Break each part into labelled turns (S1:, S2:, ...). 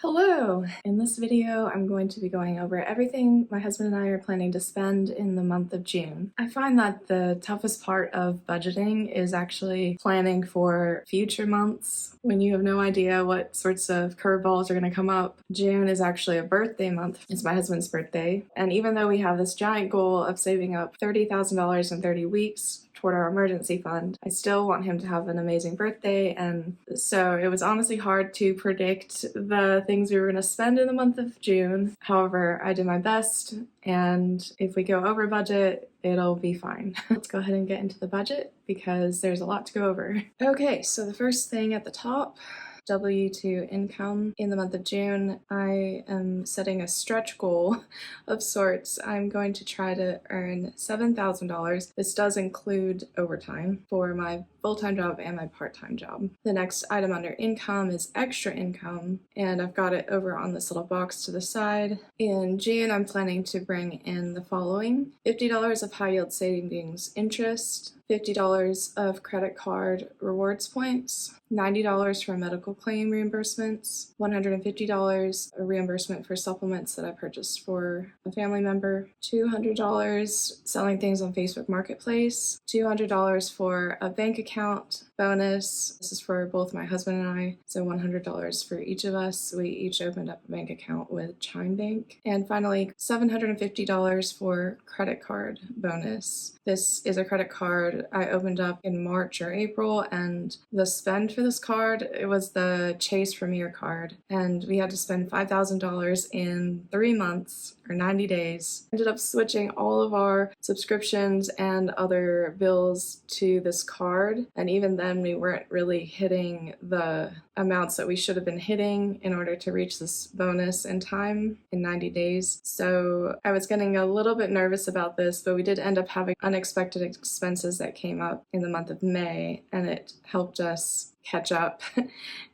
S1: Hello! In this video, I'm going to be going over everything my husband and I are planning to spend in the month of June. I find that the toughest part of budgeting is actually planning for future months when you have no idea what sorts of curveballs are going to come up. June is actually a birthday month. It's my husband's birthday. And even though we have this giant goal of saving up $30,000 in 30 weeks, toward our emergency fund, I still want him to have an amazing birthday, and so it was honestly hard to predict the things we were going to spend in the month of June. However, I did my best, and if we go over budget, it'll be fine. Let's go ahead and get into the budget because there's a lot to go over. Okay, so the first thing at the top, W-2 income. In the month of June, I am setting a stretch goal of sorts. I'm going to try to earn $7,000. This does include overtime for my full-time job and my part-time job. The next item under income is extra income, and I've got it over on this little box to the side. In June, I'm planning to bring in the following: $50 of high-yield savings interest, $50 of credit card rewards points, $90 for medical claim reimbursements, $150 a reimbursement for supplements that I purchased for a family member, $200 selling things on Facebook Marketplace, $200 for a bank account bonus. This is for both my husband and I, so $100 for each of us. We each opened up a bank account with Chime Bank. And finally, $750 for credit card bonus. This is a credit card I opened up in March or April, and the spend for this card, it was the Chase Premier card, and we had to spend $5,000 in 3 months or 90 days. Ended up switching all of our subscriptions and other bills to this card, and even then we weren't really hitting the amounts that we should have been hitting in order to reach this bonus in time in 90 days. So I was getting a little bit nervous about this, but we did end up having unexpected expenses that came up in the month of May, and it helped us catch up.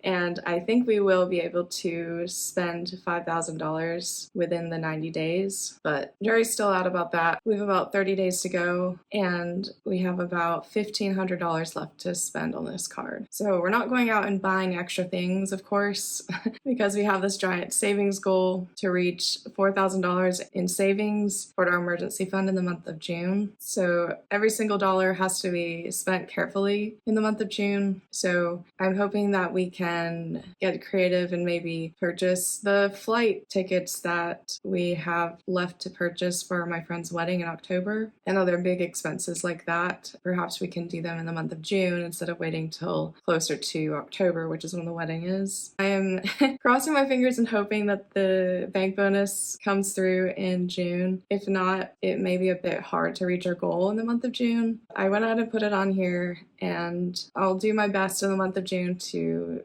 S1: And I think we will be able to spend $5,000 within the 90 days, but jury's still out about that. We have about 30 days to go, and we have about $1,500 left to spend on this card. So we're not going out and buying extra things, of course, because we have this giant savings goal to reach $4,000 in savings for our emergency fund in the month of June. So every single dollar has to be spent carefully in the month of June. So I'm hoping that we can get creative and maybe purchase the flight tickets that we have left to purchase for my friend's wedding in October and other big expenses like that. Perhaps we can do them in the month of June instead of waiting till closer to October, which is when the wedding is. I am crossing my fingers and hoping that the bank bonus comes through in June. If not, it may be a bit hard to reach our goal in the month of June. I went ahead and put it on here, and I'll do my best in the month of June to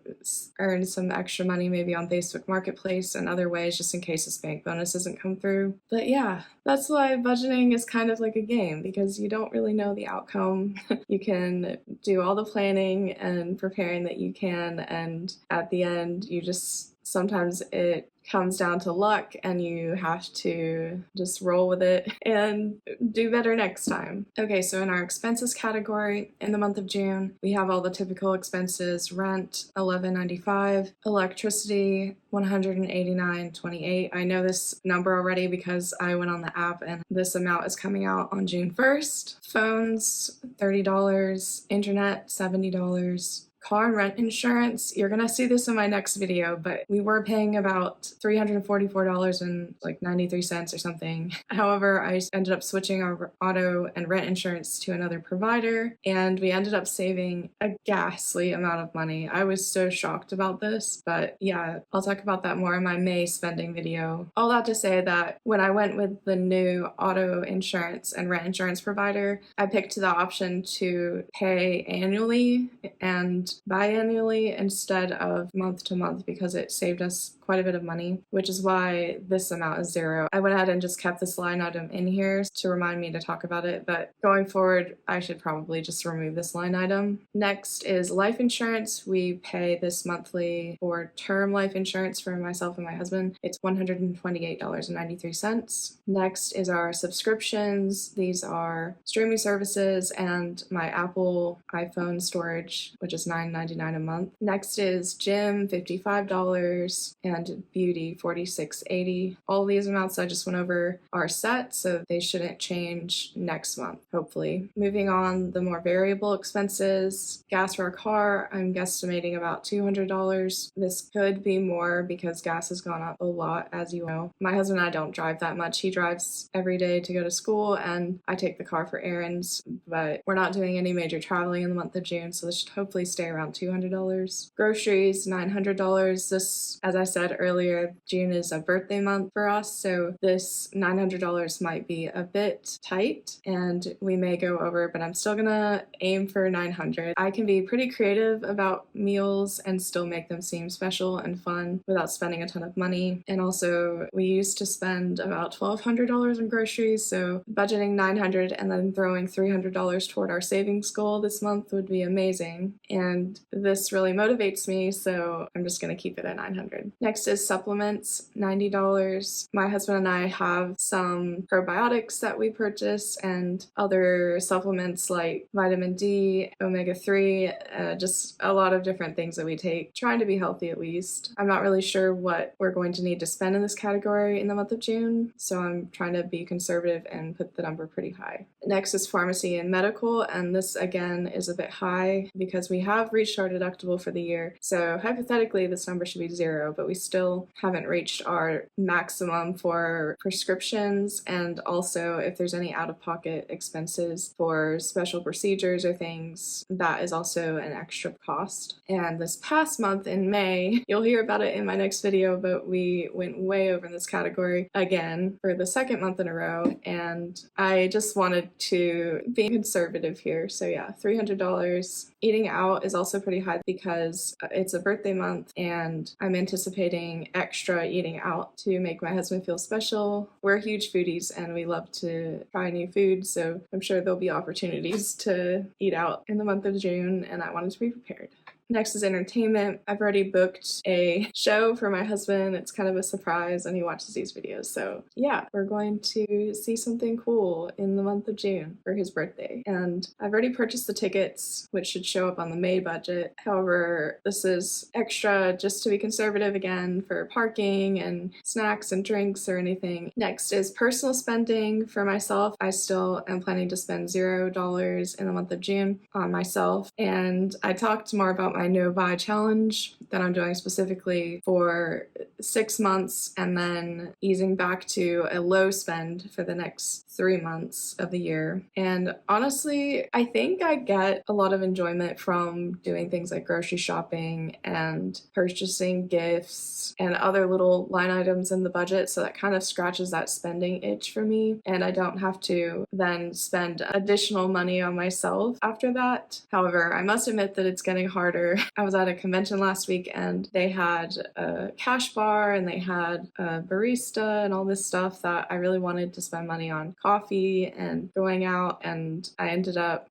S1: earn some extra money maybe on Facebook Marketplace and other ways just in case this bank bonus doesn't come through. But yeah, that's why budgeting is kind of like a game, because you don't really know the outcome. You can do all the planning and preparing that you can, and at the end you just sometimes it comes down to luck and you have to just roll with it and do better next time. Okay, so in our expenses category in the month of June, we have all the typical expenses: rent, $11.95, electricity, $189.28. I know this number already because I went on the app and this amount is coming out on June 1st. Phones, $30, internet, $70. Car and rent insurance, you're gonna see this in my next video, but we were paying about $344.93 or something. However, I ended up switching our auto and rent insurance to another provider, and we ended up saving a ghastly amount of money. I was so shocked about this, but yeah, I'll talk about that more in my May spending video. All that to say that when I went with the new auto insurance and rent insurance provider, I picked the option to pay annually and biannually instead of month to month because it saved us quite a bit of money, which is why this amount is $0. I went ahead and just kept this line item in here to remind me to talk about it, but going forward, I should probably just remove this line item. Next is life insurance. We pay this monthly for term life insurance for myself and my husband. It's $128.93. Next is our subscriptions. These are streaming services and my Apple iPhone storage, which is $9.99 a month. Next is gym, $55, and Recommended Beauty $46.80. All these amounts I just went over are set, so they shouldn't change next month, hopefully. Moving on, the more variable expenses. Gas for our car, I'm guesstimating about $200. This could be more because gas has gone up a lot, as you know. My husband and I don't drive that much. He drives every day to go to school, and I take the car for errands, but we're not doing any major traveling in the month of June, so this should hopefully stay around $200. Groceries, $900. This, as I said earlier, June is a birthday month for us, so this $900 might be a bit tight, and we may go over, but I'm still gonna aim for $900. I can be pretty creative about meals and still make them seem special and fun without spending a ton of money. And also, we used to spend about $1,200 on groceries, so budgeting $900 and then throwing $300 toward our savings goal this month would be amazing. And this really motivates me, so I'm just gonna keep it at $900. Next is supplements, $90. My husband and I have some probiotics that we purchase and other supplements like vitamin D, omega-3, just a lot of different things that we take, trying to be healthy at least. I'm not really sure what we're going to need to spend in this category in the month of June, so I'm trying to be conservative and put the number pretty high. Next is pharmacy and medical, and this again is a bit high because we have reached our deductible for the year, so hypothetically this number should be 0, but we still haven't reached our maximum for prescriptions, and also if there's any out-of-pocket expenses for special procedures or things, that is also an extra cost. And this past month in May, you'll hear about it in my next video, but we went way over in this category again for the second month in a row, and I just wanted to be conservative here. So yeah, $300. Eating out is also pretty high because it's a birthday month and I'm anticipating extra eating out to make my husband feel special. We're huge foodies and we love to try new food, so I'm sure there'll be opportunities to eat out in the month of June, and I wanted to be prepared. Next is entertainment. I've already booked a show for my husband. It's kind of a surprise and he watches these videos. So yeah, we're going to see something cool in the month of June for his birthday. And I've already purchased the tickets, which should show up on the May budget. However, this is extra just to be conservative again for parking and snacks and drinks or anything. Next is personal spending. For myself, I still am planning to spend $0 in the month of June on myself. And I talked more about my no buy challenge that I'm doing specifically for 6 months and then easing back to a low spend for the next 3 months of the year. And honestly, I think I get a lot of enjoyment from doing things like grocery shopping and purchasing gifts and other little line items in the budget, so that kind of scratches that spending itch for me, and I don't have to then spend additional money on myself after that. However, I must admit that it's getting harder. I was at a convention last week and they had a cash bar and they had a barista and all this stuff that I really wanted to spend money on coffee and going out, and I ended up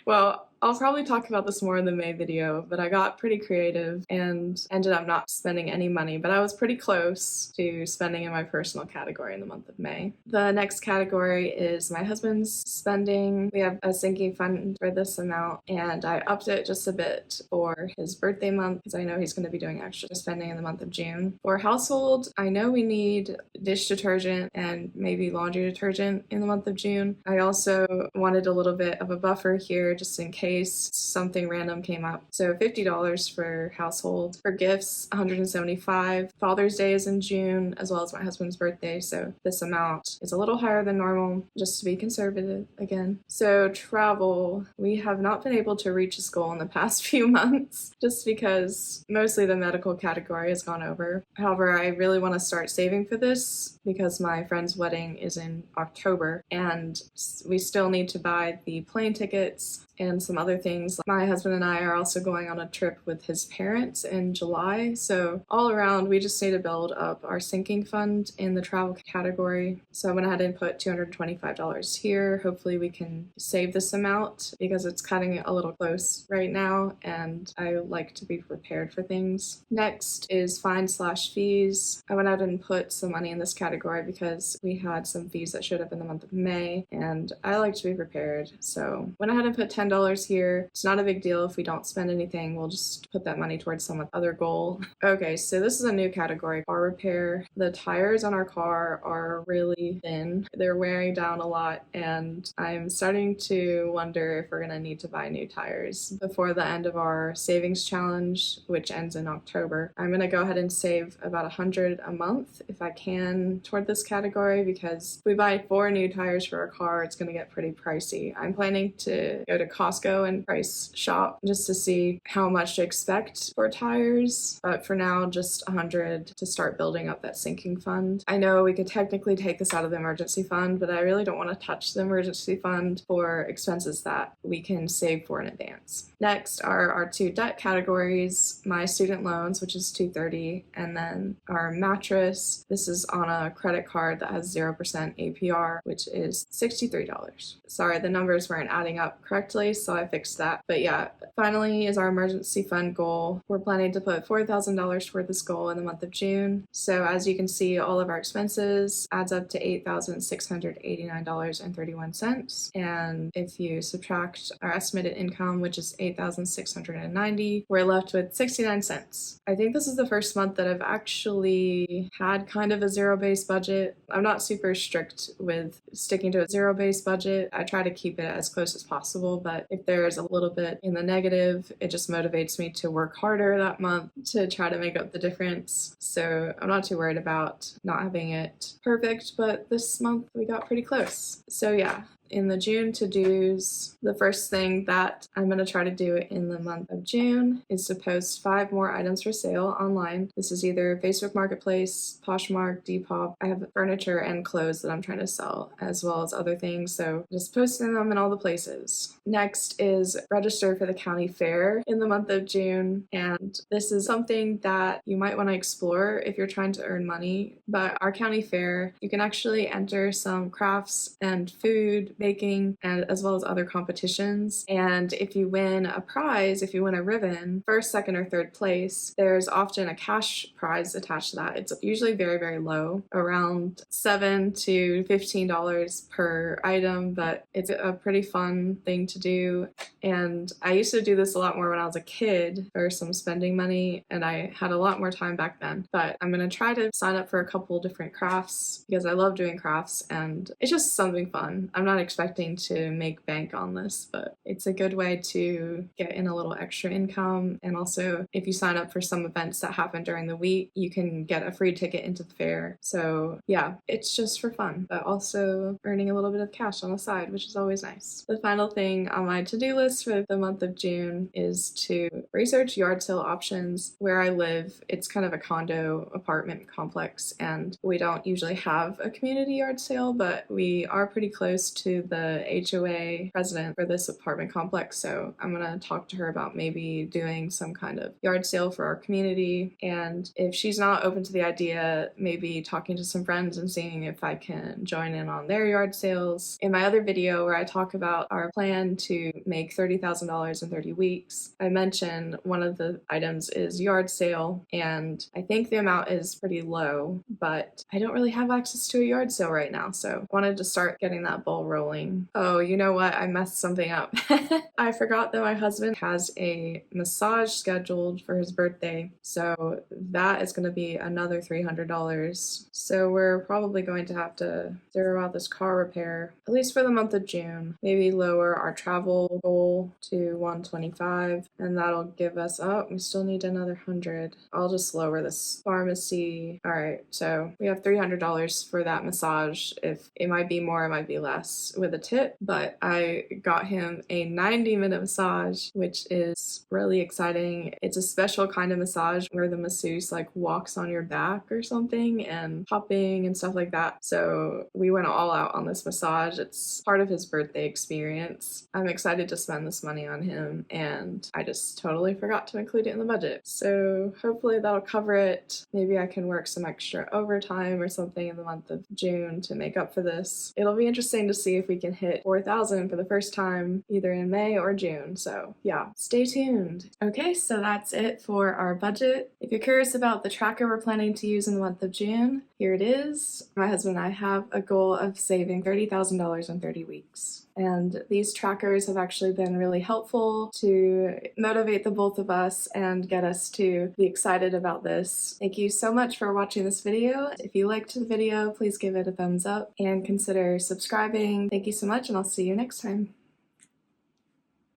S1: well, I'll probably talk about this more in the May video, but I got pretty creative and ended up not spending any money, but I was pretty close to spending in my personal category in the month of May. The next category is my husband's spending. We have a sinking fund for this amount, and I upped it just a bit for his birthday month because I know he's going to be doing extra spending in the month of June. For household, I know we need dish detergent and maybe laundry detergent in the month of June. I also wanted a little bit of a buffer here just in case something random came up. So $50 for household. For gifts, $175. Father's Day is in June, as well as my husband's birthday, so this amount is a little higher than normal, just to be conservative again. So travel, we have not been able to reach this goal in the past few months, just because mostly the medical category has gone over. However, I really want to start saving for this because my friend's wedding is in October, and we still need to buy the plane tickets and some other things. My husband and I are also going on a trip with his parents in July, so all around we just need to build up our sinking fund in the travel category. So I went ahead and put $225 here. Hopefully we can save this amount because it's cutting it a little close right now and I like to be prepared for things. Next is fines/fees. I went ahead and put some money in this category because we had some fees that showed up in the month of May and I like to be prepared. So went ahead and put $10 here. It's not a big deal if we don't spend anything. We'll just put that money towards some other goal. Okay, so this is a new category, car repair. The tires on our car are really thin. They're wearing down a lot, and I'm starting to wonder if we're gonna need to buy new tires before the end of our savings challenge, which ends in October. I'm gonna go ahead and save about $100 a month if I can toward this category, because if we buy 4 new tires for our car, it's gonna get pretty pricey. I'm planning to go to Costco and price shop just to see how much to expect for tires, but for now, just $100 to start building up that sinking fund. I know we could technically take this out of the emergency fund, but I really don't want to touch the emergency fund for expenses that we can save for in advance. Next are our 2 debt categories, my student loans, which is $230, and then our mattress. This is on a credit card that has 0% APR, which is $63. Sorry, the numbers weren't adding up correctly, so I fixed that. But yeah, finally is our emergency fund goal. We're planning to put $4,000 toward this goal in the month of June. So as you can see, all of our expenses adds up to $8,689.31. And if you subtract our estimated income, which is $8,690, we're left with 69 cents. I think this is the first month that I've actually had kind of a zero-based budget. I'm not super strict with sticking to a zero-based budget. I try to keep it as close as possible, but if there's a little bit in the negative, it just motivates me to work harder that month to try to make up the difference. So I'm not too worried about not having it perfect, but this month we got pretty close. So yeah, in the June to-dos, the first thing that I'm going to try to do in the month of June is to post 5 more items for sale online. This is either Facebook Marketplace, Poshmark, Depop. I have furniture and clothes that I'm trying to sell, as well as other things, so just posting them in all the places. Next is register for the county fair in the month of June, and this is something that you might want to explore if you're trying to earn money. But our county fair, you can actually enter some crafts and food, baking, and as well as other competitions. And if you win a prize, if you win a ribbon, first, second, or third place, there's often a cash prize attached to that. It's usually very, very low, around $7 to $15 per item, but it's a pretty fun thing to do. And I used to do this a lot more when I was a kid for some spending money, and I had a lot more time back then. But I'm going to try to sign up for a couple different crafts because I love doing crafts, and it's just something fun. I'm not expecting to make bank on this, but it's a good way to get in a little extra income. And also, if you sign up for some events that happen during the week, you can get a free ticket into the fair. So yeah, it's just for fun, but also earning a little bit of cash on the side, which is always nice. The final thing on my to-do list for the month of June is to research yard sale options. Where I live, it's kind of a condo apartment complex, and we don't usually have a community yard sale, but we are pretty close to the HOA president for this apartment complex, so I'm gonna talk to her about maybe doing some kind of yard sale for our community. And if she's not open to the idea, maybe talking to some friends and seeing if I can join in on their yard sales. In my other video where I talk about our plan to make $30,000 in 30 weeks, I mentioned one of the items is yard sale, and I think the amount is pretty low, but I don't really have access to a yard sale right now, so I wanted to start getting that ball rolling. Oh, you know what? I messed something up. I forgot that my husband has a massage scheduled for his birthday, so that is going to be another $300. So we're probably going to have to zero out this car repair, at least for the month of June. Maybe lower our travel goal to $125, and that'll give us, oh, we still need another $100. I'll just lower this pharmacy. All right, so we have $300 for that massage. If it might be more, it might be less with a tip, but I got him a 90-minute massage, which is really exciting. It's a special kind of massage where the masseuse like walks on your back or something and hopping and stuff like that. So we went all out on this massage. It's part of his birthday experience. I'm excited to spend this money on him, and I just totally forgot to include it in the budget. So hopefully that'll cover it. Maybe I can work some extra overtime or something in the month of June to make up for this. It'll be interesting to see if we can hit 4,000 for the first time either in May or June. So yeah, stay tuned. Okay, so that's it for our budget. If you're curious about the tracker we're planning to use in the month of June, here it is. My husband and I have a goal of saving $30,000 in 30 weeks. And these trackers have actually been really helpful to motivate the both of us and get us to be excited about this. Thank you so much for watching this video. If you liked the video, please give it a thumbs up and consider subscribing. Thank you so much, and I'll see you next time.